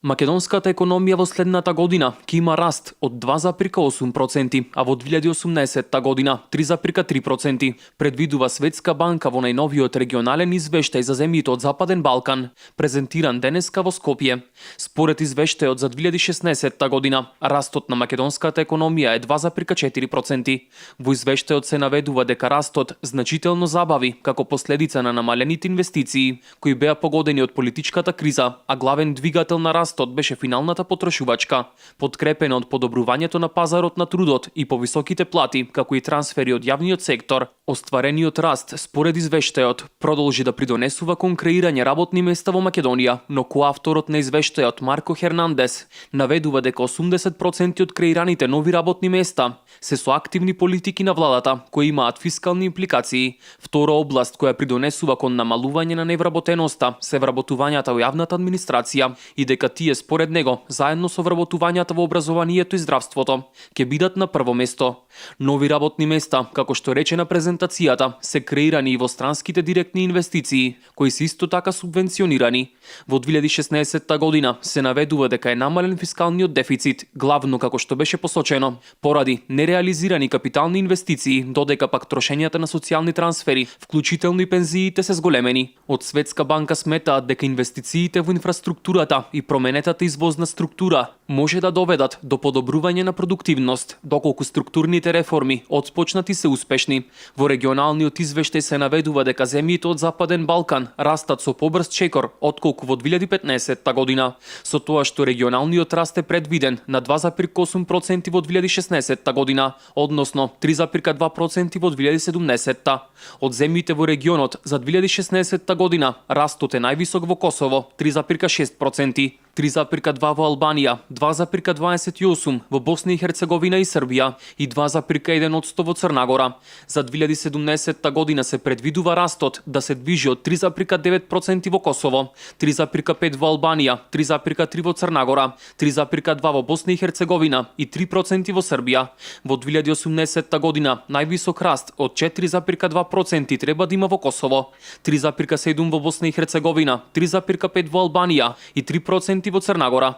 Македонската економија во следната година ќе има раст од 2,8%, а во 2018 година 3,3%, предвидува Светска банка во најновиот регионален извештај за земјите од Западен Балкан, презентиран денеска во Скопје. Според извештајот за 2016 година, растот на македонската економија е 2,4%. Во извештајот се наведува дека растот значително забави како последица на намалените инвестиции, кои беа погодени од политичката криза, а главен двигател на растот беше финалната потрошувачка, подкрепена од подобрувањето на пазарот на трудот и повисоките плати, како и трансфери од јавниот сектор. Остварениот раст, според извештајот, продолжи да придонесува кон креирање работни места во Македонија, но коавторот на извештајот Марко Хернандес наведува дека 80% од креираните нови работни места се со активни политики на владата, кои имаат фискални импликации. Втора област која придонесува кон намалување на невработеноста се вработувањата во јавната администрација и дека тие според него, заедно со вработувањата во образованието и здравството, ќе бидат на прво место. Нови работни места, како што рече на презентацијата, се креирани и во странските директни инвестиции, кои се исто така субвенционирани. Во 2016 година се наведува дека е намален фискалниот дефицит, главно како што беше посочено, поради нереализирани капитални инвестиции, додека пак трошењата на социјални трансфери, вклучително и пензиите, се зголемени. Од Светска банка сметаат дека инвестициите во инфраструктурата и променетата извозна структура може да доведат до подобрување на продуктивност, доколку структурните реформи отпочнати се успешни. Во регионалниот извештај се наведува дека земјите од Западен Балкан растат со побрз чекор отколку во 2015 година, со тоа што регионалниот раст е предвиден на 2,8% во 2016 година, односно 3,2% во 2017. Од земјите во регионот за 2016 година растот е највисок во Косово 3,6%, 3,2 во Албанија, 2,28 во Босна и Херцеговина и Србија и 2,1% во Црна Гора. За 2017 година се предвидува растот да се движи од 3,9% во Косово, 3,5 во Албанија, 3,3 во Црна Гора, 3,2 во Босна и Херцеговина и 3% во Србија. Во 2018 година највисок раст од 4,2% треба да има во Косово, 3,7 во Босна и Херцеговина, 3,5 во Албанија и 3% во Црна Гора.